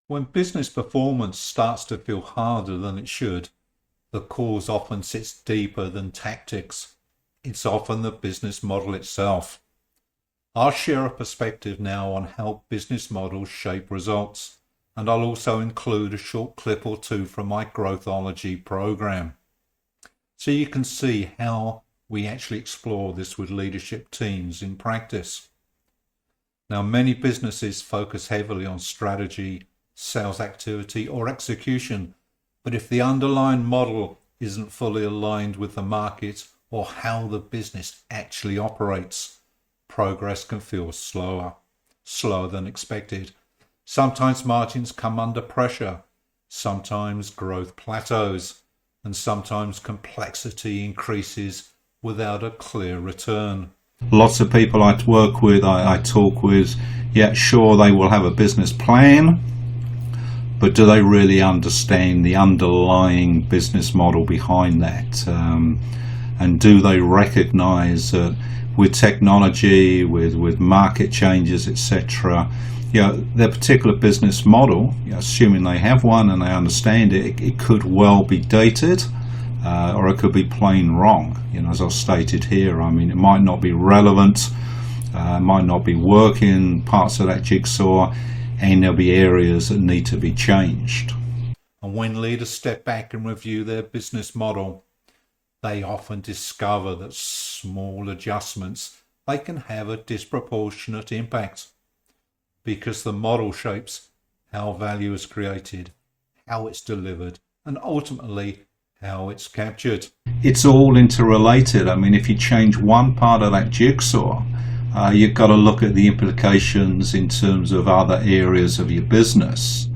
When business performance starts to feel harder than it should, the cause often sits deeper than tactics. It's often the business model itself. I'll share a perspective now on how business models shape results, and I'll also include a short clip or two from my Growthology program, so you can see how we actually explore this with leadership teams in practice. Now, many businesses focus heavily on strategy, sales activity, or execution, but if the underlying model isn't fully aligned with the market or how the business actually operates, progress can feel slower than expected. Sometimes margins come under pressure, sometimes growth plateaus, and sometimes complexity increases without a clear return. Lots of people I work with, I talk with, yeah, sure, they will have a business plan, but do they really understand the underlying business model behind that? And do they recognize that with technology, with market changes, etc., their particular business model, assuming they have one and they understand it, it could well be dated, or it could be plain wrong. As I've stated here, it might not be relevant, might not be working parts of that jigsaw, and there'll be areas that need to be changed. And when leaders step back and review their business model, they often discover that small adjustments, they can have a disproportionate impact, because the model shapes how value is created, how it's delivered, and ultimately how it's captured. It's all interrelated. If you change one part of that jigsaw, you've got to look at the implications in terms of other areas of your business.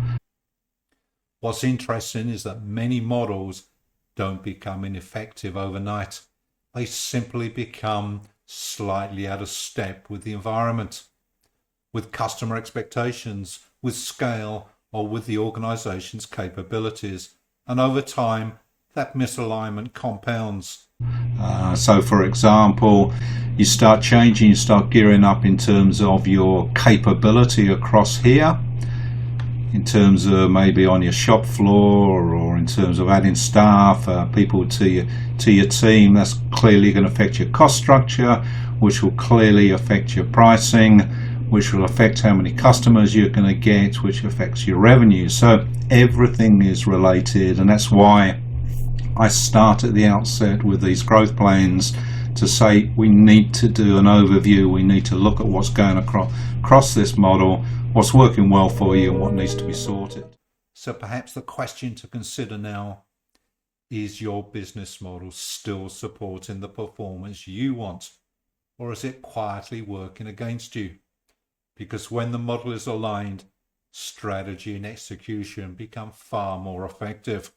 What's interesting is that many models don't become ineffective overnight. They simply become slightly out of step with the environment, with customer expectations, with scale, or with the organization's capabilities. And over time, that misalignment compounds. So for example, you start changing, you start gearing up in terms of your capability across here, in terms of maybe on your shop floor, or in terms of adding staff, people to your team. That's clearly going to affect your cost structure, which will clearly affect your pricing, which will affect how many customers you're going to get, which affects your revenue. So everything is related, and that's why I start at the outset with these growth plans to say we need to do an overview, we need to look at what's going across this model, what's working well for you, and what needs to be sorted. So perhaps the question to consider now, is your business model still supporting the performance you want, or is it quietly working against you? Because when the model is aligned, strategy and execution become far more effective.